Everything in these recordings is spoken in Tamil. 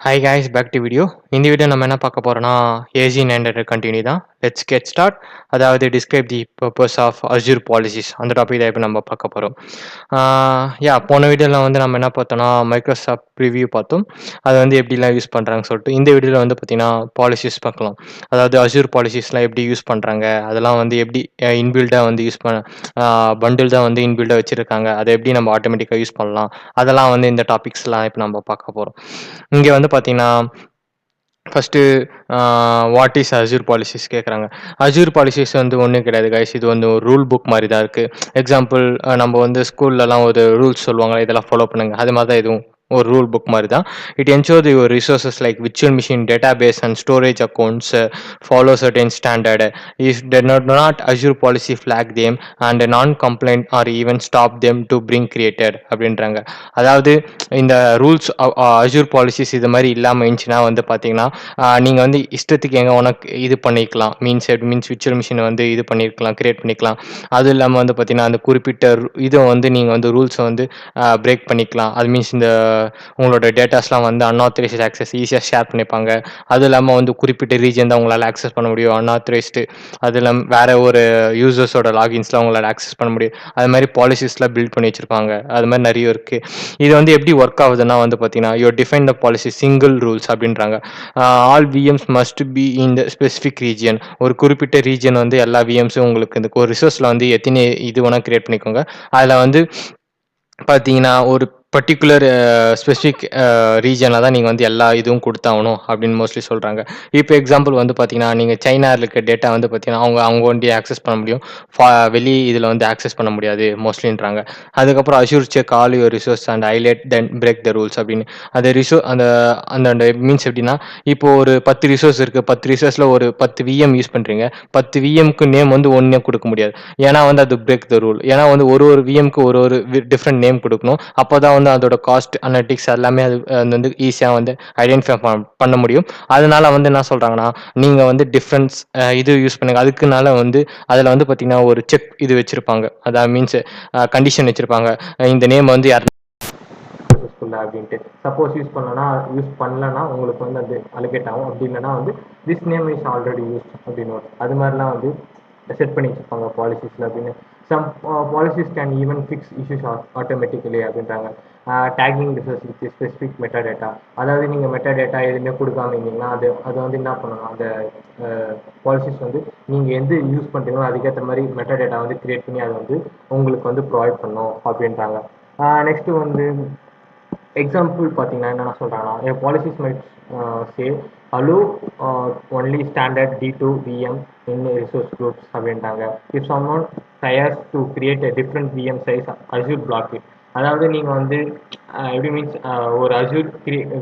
Hi guys, back to video. இந்த வீடியோ நம்ம என்ன பார்க்க போறோம்னா AZ900 கண்டினியூ தான். Let's get start. அதாவது describe the purpose of Azure policies அந்த டாபிக் தான் இப்போ நம்ம பார்க்க போகிறோம். போன வீடியோவில் வந்து நம்ம என்ன பார்த்தோம்னா மைக்ரோசாஃப்ட் ப்ரிவியூ பார்த்தோம். அதை வந்து எப்படிலாம் யூஸ் பண்ணுறாங்கன்னு சொல்லிட்டு இந்த வீடியோவில் வந்து பார்த்தீங்கன்னா பாலிசிஸ் பார்க்கலாம். அதாவது Azure பாலிசிஸ்லாம் எப்படி யூஸ் பண்ணுறாங்க, அதெல்லாம் வந்து எப்படி இன்பில்டாக வந்து யூஸ் பண்ண பண்டில் தான் வந்து இன்பில்டாக வச்சுருக்காங்க, அதை எப்படி நம்ம ஆட்டோமேட்டிக்காக யூஸ் பண்ணலாம், அதெல்லாம் வந்து இந்த டாபிக்ஸ்லாம் இப்போ நம்ம பார்க்க போகிறோம். இங்கே வந்து பார்த்தீங்கன்னா first what is Azure policies கேட்குறாங்க. அஸ்யூர் பாலிசிஸ் வந்து ஒன்றும் கிடையாது கைஸ். இது வந்து ஒரு ரூல் புக் மாதிரி தான் இருக்குது. எக்ஸாம்பிள் நம்ம வந்து ஸ்கூல்லலாம் ஒரு ரூல்ஸ் சொல்லுவாங்க, இதெல்லாம் ஃபாலோ பண்ணுங்க, அது மாதிரி தான் இதுவும் ஒரு ரூல் புக் மாதிரி தான். It ensure your resources like virtual machine, database and storage accounts follow certain standard. If they not Azure policy flag them and non-compliant or even stop them to bring created அப்படின்றாங்க. அதாவது இந்த ரூல்ஸ் Azure பாலிசிஸ் இது மாதிரி இல்லாமல் இருந்துச்சுன்னா வந்து பார்த்தீங்கன்னா நீங்கள் வந்து இஷ்டத்துக்கு எங்கே உனக்கு இது பண்ணிக்கலாம். மீன்ஸ் விர்ச்சுவல் மிஷினை வந்து இது பண்ணியிருக்கலாம், கிரியேட் பண்ணிக்கலாம். அதுவும் இல்லாமல் வந்து பார்த்தீங்கன்னா அந்த குறிப்பிட்ட இதை வந்து நீங்கள் வந்து ரூல்ஸை வந்து பிரேக் பண்ணிக்கலாம். அது மீன்ஸ் இந்த உங்களோட டேட்டாஸ்லாம் வந்து அன்ஆத்தரைஸ்ட் ஆக்சஸ் ஈஸியாக ஷேர் பண்ணிப்பாங்க. அதுவும் இல்லாமல் வந்து குறிப்பிட்ட ரீஜன் தான் உங்களால் ஆக்சஸ் பண்ண முடியும் அன்ஆத்தரைஸ்டு. அது இல்லாமல் வேறு ஒரு யூசர்ஸோட லாகின்ஸ்லாம் உங்களால் ஆக்சஸ் பண்ண முடியும். அது மாதிரி பாலிசிஸ்லாம் பில்ட் பண்ணி வச்சுருப்பாங்க. அது மாதிரி நிறைய இருக்குது. இது வந்து எப்படி ஒர்க் ஆகுதுன்னா வந்து பார்த்தீங்கன்னா you define the policy single rules அப்படின்றாங்க. All VMs must be in the specific region. ஒரு குறிப்பிட்ட ரீஜன் வந்து எல்லா விஎம்ஸும் உங்களுக்கு இந்த ஒரு ரிசோர்ஸில் வந்து எத்தனை இது வேணால் கிரியேட் பண்ணிக்கோங்க. அதில் வந்து பார்த்தீங்கன்னா ஒரு பர்டிகுலர் ஸ்பெசிஃபிக் ரீஜனில் தான் நீங்கள் வந்து எல்லா இதுவும் கொடுத்தாகணும் அப்படின்னு மோஸ்ட்லி சொல்கிறாங்க. இப்போ எக்ஸாம்பிள் வந்து பார்த்தீங்கன்னா நீங்கள் சைனாவில் இருக்க டேட்டா வந்து பார்த்தீங்கன்னா அவங்க வண்டி ஆக்சஸ் பண்ண முடியும், வெளி இதில் வந்து ஆக்சஸ் பண்ண முடியாது மோஸ்ட்லின்றாங்க. அதுக்கப்புறம் assure check all your resource and highlight then break the rules அப்படின்னு. அந்த அந்த மீன்ஸ் எப்படின்னா இப்போ ஒரு 10 ரிசோர்ஸ் இருக்குது, 10 ரிசோர்ஸில் ஒரு 10 விஎம் யூஸ் பண்ணுறீங்க. 10 விஎம்க்கு நேம் வந்து ஒன்றே கொடுக்க முடியாது, ஏன்னா வந்து அது பிரேக் த ரூல். ஏன்னா வந்து ஒரு விஎம்க்கு ஒரு டிஃப்ரெண்ட் நேம் கொடுக்கணும். அப்போ தான் வந்து அதோட காஸ்ட் அனலிட்டிக்ஸ் எல்லாமே அது வந்து ஈஸியாக வந்து ஐடென்டிஃபை பண்ண முடியும். அதனால வந்து என்ன சொல்கிறாங்கன்னா நீங்கள் வந்து டிஃப்ரென்ஸ் இது யூஸ் பண்ணுங்க. அதுக்குனால வந்து அதில் வந்து பார்த்தீங்கன்னா ஒரு செக் இது வச்சுருப்பாங்க, அதாவது மீன்ஸ் கண்டிஷன் வச்சுருப்பாங்க. இந்த நேம் வந்து யார் அப்படின்ட்டு சப்போஸ் யூஸ் பண்ணலன்னா உங்களுக்கு வந்து அது அலோகேட் ஆகும். அப்படி இல்லைன்னா வந்து this name is already use அப்படின்னு அது மாதிரிலாம் வந்து செட் பண்ணி வச்சுருப்பாங்க பாலிசிஸில் அப்படின்னு. Some policies can even fix issues automatically அப்படின்றாங்க. Tagging resource with specific meta data. அதாவது நீங்கள் மெட்டா டேட்டா எதுவுமே கொடுக்காம இருந்தீங்கன்னா அது வந்து என்ன பண்ணணும், அந்த பாலிசிஸ் வந்து நீங்கள் எந்த யூஸ் பண்ணுறீங்களோ அதுக்கேற்ற மாதிரி மெட்டா டேட்டா வந்து கிரியேட் பண்ணி அதை வந்து உங்களுக்கு வந்து ப்ரொவைட் பண்ணணும் அப்படின்றாங்க. நெக்ஸ்ட்டு வந்து எக்ஸாம்பிள் பார்த்தீங்கன்னா என்னென்ன சொல்கிறாங்கன்னா policies might say allow only standard D2 VM in resource groups அப்படின்ட்டாங்க. If someone tries to create a different VM size, Azure block it. அதாவது நீங்கள் வந்து எப்படி மீன்ஸ் ஒரு அஸ்யூர்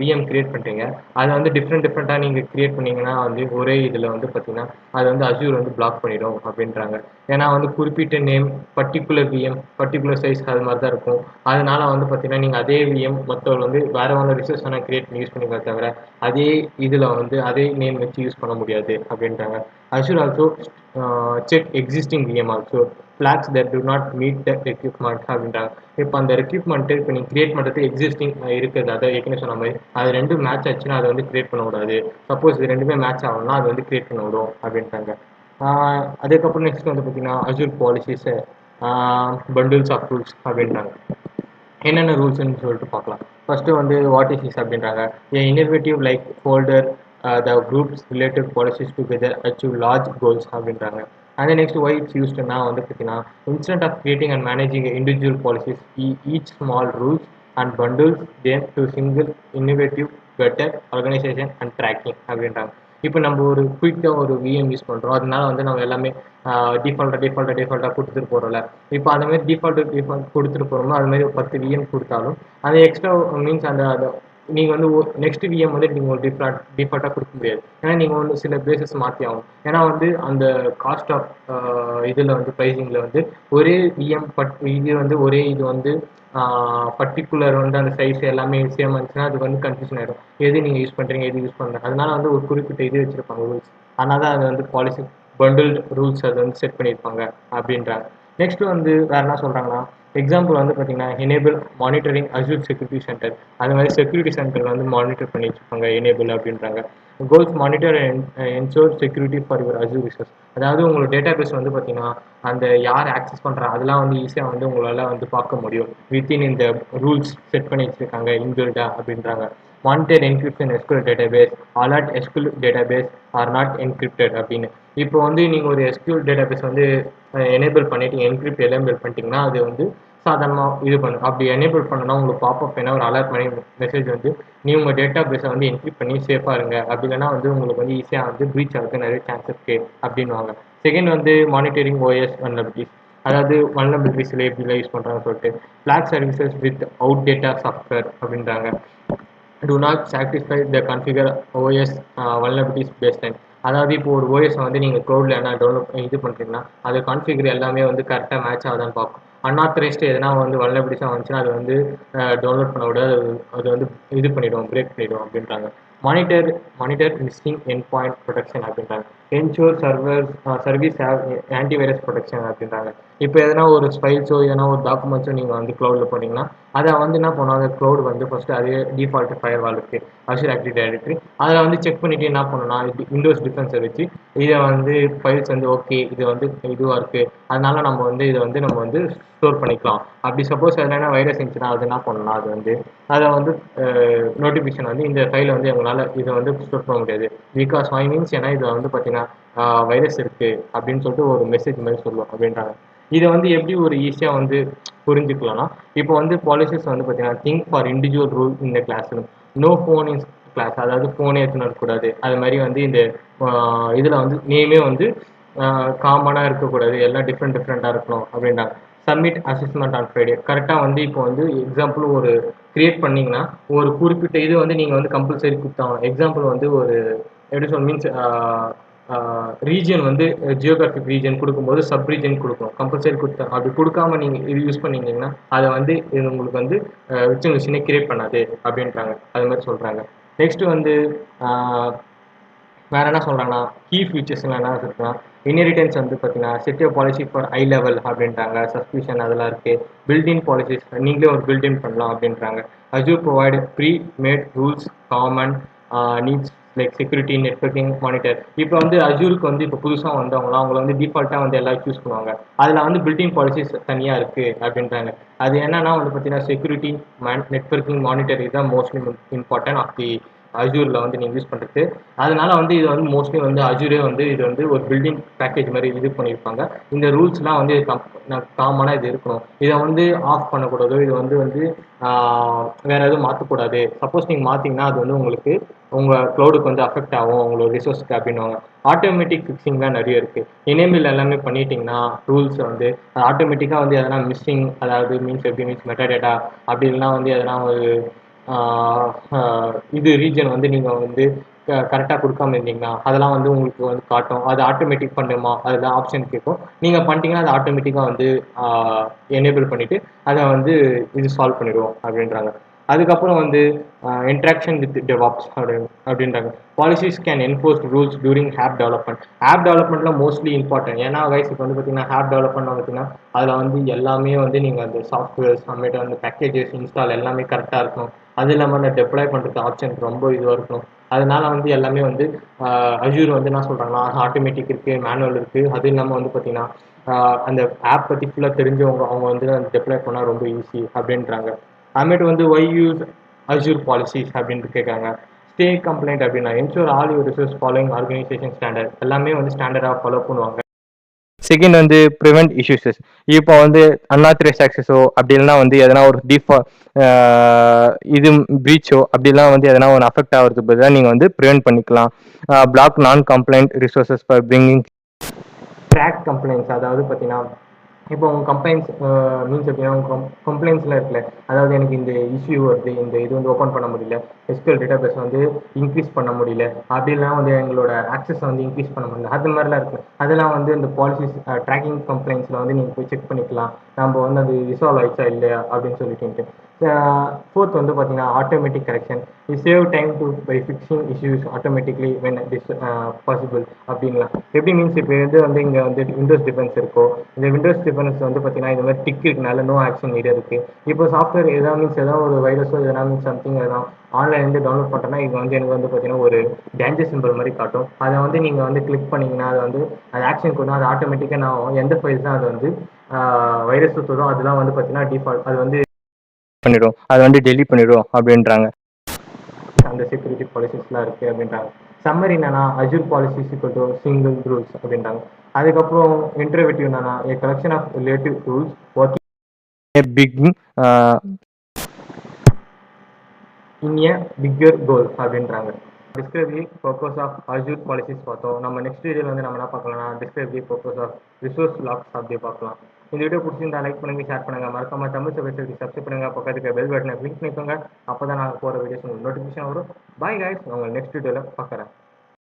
விஎம் கிரியேட் பண்ணுறீங்க, அதை வந்து டிஃப்ரெண்ட்டாக நீங்கள் கிரியேட் பண்ணிங்கன்னா வந்து ஒரே இதில் வந்து பார்த்தீங்கன்னா அதை வந்து அஸ்யூர் வந்து பிளாக் பண்ணிடும் அப்படின்றாங்க. ஏன்னா வந்து குறிப்பிட்ட name particular VM particular size அது மாதிரி தான் இருக்கும். அதனால வந்து பார்த்தீங்கன்னா நீங்கள் அதே விஎம் மற்றவர் வந்து வேறு ஒன்று ரிசோர்ஸ் வேணால் கிரியேட் பண்ணி யூஸ் பண்ணிக்க தவிர அதே இதில் வந்து அதே நேம் வச்சு யூஸ் பண்ண முடியாது அப்படின்றாங்க. Azure also check existing VM also flags that do not meet the requirement அப்படின்றாங்க. இப்போ அந்த ரெக்யூப்மெண்ட் இப்போ நீங்கள் கிரியேட் பண்ணுறது எக்ஸிஸ்டிங் இருக்குது, அதை ஏற்கனவே சொன்ன மாதிரி அது ரெண்டும் மேட்ச் ஆச்சுன்னா அதை வந்து கிரியேட் பண்ண விடாது. சப்போஸ் இது ரெண்டுமே மேட்ச் ஆகணும்னா அது வந்து கிரியேட் பண்ண விடும் அப்படின்ட்டாங்க. அதுக்கப்புறம் நெக்ஸ்ட் வந்து பார்த்தீங்கன்னா Azure policies bundles of rules அப்படின்றாங்க. என்னென்ன ரூல்ஸ்ன்னு சொல்லிட்டு பார்க்கலாம். ஃபஸ்ட்டு வந்து வாட் இஸ் அப்படின்றாங்க. Innovative like folder the groups related policies together achieve large goals அப்படின்றாங்க. and then next why it's used now வந்து பார்த்தீங்கன்னா instead of creating and managing individual policies, each small rules and bundles them to single innovative better organization and tracking அப்படின்றாங்க. இப்போ நம்ம ஒரு குயிக்காக ஒரு விஎம் யூஸ் பண்ணுறோம், அதனால வந்து நம்ம எல்லாமே டிஃபால்ட்டாக கொடுத்துட்டு போகிறோம்ல. இப்போ அந்த மாதிரி டிஃபால்ட் கொடுத்துட்டு போகிறோம்னா அது மாதிரி ஒரு 10 விஎம் கொடுத்தாலும் அது எக்ஸ்ட்ரா மீன்ஸ் அந்த நீங்கள் வந்து நெக்ஸ்ட் விஎம் வந்து நீங்கள் ஒரு டிஃபால்ட்டாக கொடுக்க முடியாது. ஏன்னா நீங்கள் வந்து சில பேசஸ் மாற்றி ஆகும். ஏன்னா வந்து அந்த காஸ்ட் ஆஃப் இதில் வந்து ப்ரைஸிங்கில் வந்து ஒரே விஎம் இது வந்து ஒரே இது வந்து பர்டிகுலர் வந்து அந்த சைஸ் எல்லாமே சேம் இருந்துச்சுன்னா அது வந்து கன்ஃபியூஷன் ஆகிடும், எது நீங்கள் யூஸ் பண்ணுறீங்க எது யூஸ் பண்ணுறேன். அதனால வந்து ஒரு குறிப்பிட்ட இது வச்சுருப்பாங்க ரூல்ஸ். அதனால தான் அது வந்து பாலிசி பண்டில்டு ரூல்ஸ் அது வந்து செட் பண்ணியிருப்பாங்க அப்படின்றாங்க. நெக்ஸ்ட் வந்து வேறு என்ன சொல்கிறாங்கன்னா எக்ஸாம்பிள் வந்து பார்த்தீங்கன்னா enable monitoring Azure security center, அந்த மாதிரி செக்யூரிட்டி சென்டர் வந்து மானிட்டர் பண்ணி வச்சுருப்பாங்க எனேபிள் அப்படின்றாங்க. Goals monitor and ensure security for your Azure resource, அதாவது உங்களோட டேட்டா பேஸ் வந்து பார்த்தீங்கன்னா அந்த யார் ஆக்சஸ் பண்ணுறா அதெல்லாம் வந்து ஈஸியாக வந்து உங்களால் வந்து பார்க்க முடியும் வித்தின் இந்த ரூல்ஸ் செட் பண்ணி வச்சுருக்காங்க இன்பில்டா அப்படின்றாங்க. Monitor encryption SQL database, alert SQL database are not encrypted அப்படின்னு. இப்போ வந்து நீங்கள் ஒரு எஸ்கியூஎல் டேட்டாபேஸ் வந்து எனேபிள் பண்ணிட்டு என்கிரிப்ட் எனேபிள் பண்ணிட்டீங்கன்னா அது வந்து சாதாரணமாக இது பண்ணும். அப்படி எனேபிள் பண்ணனா உங்களுக்கு பாப்பப் என்ன ஒரு அலர்ட் பண்ணி மெசேஜ் வந்து நீ உங்கள் டேட்டா பேஸை வந்து என்கிரிப்ட் பண்ணி சேஃபாக இருங்க, அப்படி இல்லைன்னா வந்து உங்களுக்கு வந்து ஈஸியாக வந்து ப்ரீச் ஆகிறதுக்கு நிறைய சான்ஸ் இருக்குது அப்படின்வாங்க. செகண்ட் வந்து மானிட்டரிங் ஓஎஸ் வல்னரபிலிட்டிஸ், அதாவது வல்னரபிலிட்டிஸில் எப்படிலாம் யூஸ் பண்ணுறாங்கன்னு சொல்லிட்டு. Flag services without data software அப்படின்றாங்க. do not satisfy the configure OS vulnerabilities baseline, அதாவது இப்போ ஒரு ஓஎஸ் வந்து நீங்கள் க்ளவுடில் என்ன டெவலப் இது பண்ணுறீங்கன்னா அது கான்ஃபிகர் எல்லாமே வந்து கரெக்டாக மேட்ச் ஆகுதான்னு பார்க்கும். அன்ஆத்தரைஸ்டு எதனா வந்து வல்னரபிலிட்டிஸாக வந்துச்சுன்னா அது வந்து டவுன்லோட் பண்ண விட அது வந்து இது பண்ணிவிடும், பிரேக் பண்ணிவிடும் அப்படின்றாங்க. மானிட்டர் மிஸ்ஸிங் என் பாயிண்ட் ப்ரொடெக்ஷன் அப்படின்றாங்க. என்ஷூர் சர்வீஸ் ஆன்டிவைரஸ் ப்ரொடெக்ஷன் அப்படின்றாங்க. இப்போ எதனா ஒரு ஃபைல்ஸோ எதனா ஒரு டாக்குமெண்ட்ஸோ நீங்கள் வந்து க்ளவுடில் போனீங்கன்னா அதை வந்து என்ன பண்ணுவாங்க, க்ளவுட் வந்து ஃபஸ்ட்டு அதே டிஃபால்ட் ஃபயர் வால் இருக்குது அஷூர் ஆக்டிவ் டைரக்டரி, அதில் வந்து செக் பண்ணிவிட்டு என்ன பண்ணணும்னா விண்டோஸ் டிஃபென்ஸை வச்சு இதை வந்து ஃபைல்ஸ் வந்து ஓகே இது வந்து இதுவாக இருக்குது அதனால நம்ம வந்து ஸ்டோர் பண்ணிக்கலாம். அப்படி சப்போஸ் எதனா வைரஸ் இருந்துச்சுன்னா அது என்ன பண்ணலாம், அது வந்து அதை வந்து நோட்டிஃபிகேஷன் வந்து இந்த ஃபைலை வந்து எங்களால் இதை வந்து ஸ்டோர் பண்ண முடியாது பிகாஸ் ஃபைவ் மீன்ஸ் ஏன்னா இதில் வந்து பார்த்தீங்கன்னா வைரஸ் இருக்குது அப்படின்னு சொல்லிட்டு ஒரு மெசேஜ் மாதிரி சொல்லுவோம் அப்படின்றாங்க. இதை வந்து எப்படி ஒரு ஈஸியாக வந்து புரிஞ்சுக்கலாம்னா இப்போ வந்து பாலிசிஸ் வந்து பார்த்தீங்கன்னா திங்க் ஃபார் இண்டிவிஜுவல் ரூல் இந்த class, no phone in class, அதாவது ஃபோனே எடுத்துன்னு வரக்கூடாது. அது மாதிரி வந்து இந்த இதில் வந்து நேமே வந்து காமனாக இருக்கக்கூடாது, எல்லாம் டிஃப்ரெண்ட்டாக இருக்கணும் அப்படின்றாங்க. சப்மிட் அசஸ்மெண்ட் ஆன் ஃப்ரைடே, கரெக்டாக வந்து இப்போ வந்து எக்ஸாம்பிள் ஒரு கிரியேட் பண்ணிங்கன்னா ஒரு குறிப்பிட்ட இது வந்து நீங்கள் வந்து கம்பல்சரி கொடுத்தாங்க. எக்ஸாம்பிள் வந்து ஒரு எப்படி சொல் மீன்ஸ் ரீஜன் வந்து ஜியோகிராஃபிக் ரீஜன் கொடுக்கும்போது சப் ரீஜன் கொடுக்கணும் கம்பல்சரி கொடுத்தா. அப்படி கொடுக்காம நீங்கள் இது யூஸ் பண்ணிங்கன்னா அதை வந்து இது உங்களுக்கு வந்து விர்ச்சுவல் மிஷினே கிரியேட் பண்ணாது அப்படின்றாங்க. அது மாதிரி சொல்கிறாங்க. நெக்ஸ்ட்டு வந்து வேறு என்ன சொல்கிறாங்கன்னா கீ ஃபீச்சர்ஸ்லாம் என்ன இருக்குன்னா இன்ஹெரிட்டன்ஸ் வந்து பார்த்தீங்கன்னா set policy for high level அப்படின்றாங்க. சஸ்பிஷன் அதெல்லாம் இருக்குது. பில்டின் பாலிசிஸ் நீங்களே ஒரு பில்டின் பண்ணலாம் அப்படின்றாங்க. Azure provide pre made rules common needs like security networking monitor. இப்போ வந்து அஜூருக்கு வந்து இப்போ புதுசாக வந்தவங்களாம் அவங்கள வந்து டிஃபால்ட்டாக வந்து எல்லாம் யூஸ் பண்ணுவாங்க. அதில் வந்து பில்டின் பாலிசிஸ் தனியாக இருக்குது அப்படின்றாங்க. அது என்னன்னா வந்து பார்த்தீங்கன்னா செக்யூரிட்டி நெட்வொர்க்கிங் மானிட்டர் இதுதான் மோஸ்ட்லி இம்பார்ட்டன்ட் ஆஃப் தி அஜூரில் வந்து நீங்கள் யூஸ் பண்ணுறது. அதனால வந்து இது வந்து மோஸ்ட்லி வந்து அஜூரே வந்து இது வந்து ஒரு பில்டிங் பேக்கேஜ் மாதிரி இது பண்ணியிருப்பாங்க. இந்த ரூல்ஸ்லாம் வந்து காமனாக இது இருக்கணும். இதை வந்து ஆஃப் பண்ணக்கூடாது, இது வந்து வேறு எதுவும் மாற்றக்கூடாது. சப்போஸ் நீங்கள் மாற்றிங்கன்னா அது வந்து உங்களுக்கு உங்கள் க்ளவுடுக்கு வந்து அஃபெக்ட் ஆகும் உங்களோட ரிசோர்ஸ்க்கு அப்படின்வாங்க. ஆட்டோமேட்டிக் ஃபிக்ஸிங்லாம் நிறைய இருக்குது. எனேபிள் எல்லாமே பண்ணிட்டீங்கன்னா ரூல்ஸை வந்து ஆட்டோமேட்டிக்காக வந்து எதனா மிஸ்ஸிங், அதாவது மீன்ஸ் எப்படி மீன்ஸ் மெட்டாடேட்டா அப்படி இல்லைனா வந்து எதனா ஒரு இது ரீஜன் வந்து நீங்கள் வந்து கரெக்டாக கொடுக்காம இருந்தீங்கன்னா அதெல்லாம் வந்து உங்களுக்கு வந்து காட்டும். அது ஆட்டோமேட்டிக் பண்ணுமா அதில் ஆப்ஷன் கேட்கும். நீங்கள் பண்ணிட்டீங்கன்னா அது ஆட்டோமேட்டிக்காக வந்து எனேபிள் பண்ணிவிட்டு அதை வந்து இது சால்வ் பண்ணிடுவோம் அப்படின்றாங்க. அதுக்கப்புறம் வந்து இன்ட்ராக்ஷன் வித் டெவாப்ஸ் அப்படின்றாங்க. Policies can enforce rules during app development. App டெவலப்மெண்ட்டில் மோஸ்ட்லி இம்பார்ட்டன்ட். ஏன்னா கைஸ் இப்போ வந்து பார்த்தீங்கன்னா ஆப் டெவலப்மெண்ட் பார்த்தீங்கன்னா அதில் வந்து எல்லாமே வந்து நீங்கள் அந்த சாஃப்ட்வேர்ஸ் அம்மேட்டு அந்த பேக்கேஜஸ் இன்ஸ்டால் எல்லாமே கரெக்டாக இருக்கணும். அது இல்லாமல் அந்த டெப்ளாய் பண்ணுறது ஆப்ஷன் ரொம்ப இதுவாக இருக்கணும். அதனால வந்து எல்லாமே வந்து அஜூர் வந்து என்ன சொல்கிறாங்கன்னா ஆட்டோமேட்டிக் இருக்குது, மேனுவல் இருக்குது. அது இல்லாமல் வந்து பார்த்தீங்கன்னா அந்த ஆப் பற்றி ஃபுல்லாக தெரிஞ்சவங்க அவங்க வந்து அந்த டெப்ளாய் பண்ணால் ரொம்ப ஈஸி அப்படின்றாங்க. அதுமாரி வந்து ஒய் யூஸ் அஜூர் பாலிசிஸ் அப்படின்ட்டு கேட்குறாங்க. ஸ்டே கம்ப்ளைண்ட் அப்படின்னா ensure all your resource following organisation standard, எல்லாமே வந்து ஸ்டாண்டர்டாக ஃபாலோ பண்ணுவாங்க. செகண்ட் வந்து ப்ரிவென்ட் இஷ்யூஸஸ். இப்போ வந்து அன்ஆத்தரைஸ்ட் ஆக்சஸோ அப்படி இல்லைனா வந்து எதனா ஒரு இது ப்ரீச்சோ அப்படிலாம் வந்து எதனா ஒன்று அஃபெக்ட் ஆகிறதுக்கு பதிலாக நீங்கள் வந்து ப்ரிவென்ட் பண்ணிக்கலாம். Block non compliant resources for bringing track complaints, அதாவது பார்த்தீங்கன்னா இப்போ உங்கள் கம்ப்ளைண்ட்ஸ் மீன்ஸ் எப்படின்னா உங்கள் கம்ப்ளைண்ட்ஸில் இருக்குல்ல, அதாவது எனக்கு இந்த இஷ்யூ வருது, இந்த இது வந்து ஓப்பன் பண்ண முடியல, எஸ்கியூஎல் டேட்டாபேஸ் வந்து இன்க்ரீஸ் பண்ண முடியல, அப்படிலாம் வந்து எங்களோட ஆக்சஸ் வந்து இன்க்ரீஸ் பண்ண முடியல, அது மாதிரிலாம் இருக்குது. அதெல்லாம் வந்து இந்த பாலிசிஸ் ட்ராக்கிங் கம்ப்ளைண்ட்ஸில் வந்து நீங்கள் போய் செக் பண்ணிக்கலாம். நம்ம வந்து அது ரிசால்வ் ஆயிடுச்சா இல்லையா அப்படின்னு சொல்லிட்டு. ஃபோர்த் வந்து பார்த்தீங்கன்னா automatic correction. You save time to by fixing issues automatically when it is possible அப்படின்லாம். எப்படி மீன்ஸ் இப்போ வந்து இங்கே வந்து விண்டோஸ் டிஃபென்ஸ் இருக்கோ, இந்த விண்டோஸ் டிஃபென்ஸ் வந்து பார்த்தீங்கன்னா இந்த மாதிரி டிக் இருக்கனால நோ ஆக்ஷன் நீட் இருக்கு. இப்போ சாஃப்ட்வேர் எதாவது மீன்ஸ் ஏதாவது ஒரு வைரஸோ எதனா மீன்ஸ் சம்திங் எதாவது ஆன்லைன்லேருந்து டவுன்லோட் பண்ணுறேன்னா இது வந்து எனக்கு வந்து பார்த்தீங்கன்னா ஒரு டேஞ்சர் சிம்பிள் மாதிரி காட்டும். அதை வந்து நீங்கள் வந்து கிளிக் பண்ணிங்கன்னா அது வந்து அது ஆக்ஷன் கொண்டு அது ஆட்டோமேட்டிக்காக நான் எந்த ஃபைல்ஸ் தான் அது வந்து வைரஸ் சுற்றுதோ அதெல்லாம் வந்து பார்த்தீங்கன்னா டிஃபால்ட் அது வந்து பண்ணிடும், அதை வந்து டெலிட் பண்ணிடும் அப்படின்றாங்க. அந்த செக்யூரிட்டி பாலிசிஸ்லாம் இருக்குது அப்படின்றாங்க. சம்மரி என்னன்னா Azure policies equal to single rules அப்படின்றாங்க. அதுக்கப்புறம் இன்டர்வேட்டிவ் என்னன்னா a collection of relative rules working a big in a bigger goal அப்படின்றாங்க. Describe the purpose of Azure policies பார்த்தோம். நம்ம நெக்ஸ்ட் வீடியோவில் வந்து நம்ம என்ன பார்க்கலாம்னா describe the purpose of resource locks அப்படி பார்க்கலாம். இந்த வீடியோ பிடிச்சிருந்தா லைக் பண்ணுங்க, ஷேர் பண்ணுங்க, மறக்காம தமிழ் சபைக்கு சப்ஸ்கிரைப் பண்ணுங்க, பக்கத்துக்கு பெல் பட்டனை கிளிக் பண்ணிக்கோங்க. அப்போ தான் நாங்கள் போகிற வீடியோஸ் உங்களுக்கு நோட்டிஃபிகேஷன் வரும். பாய் கைஸ், உங்களை நெக்ஸ்ட் வீடியோவில் பார்க்குறேன்.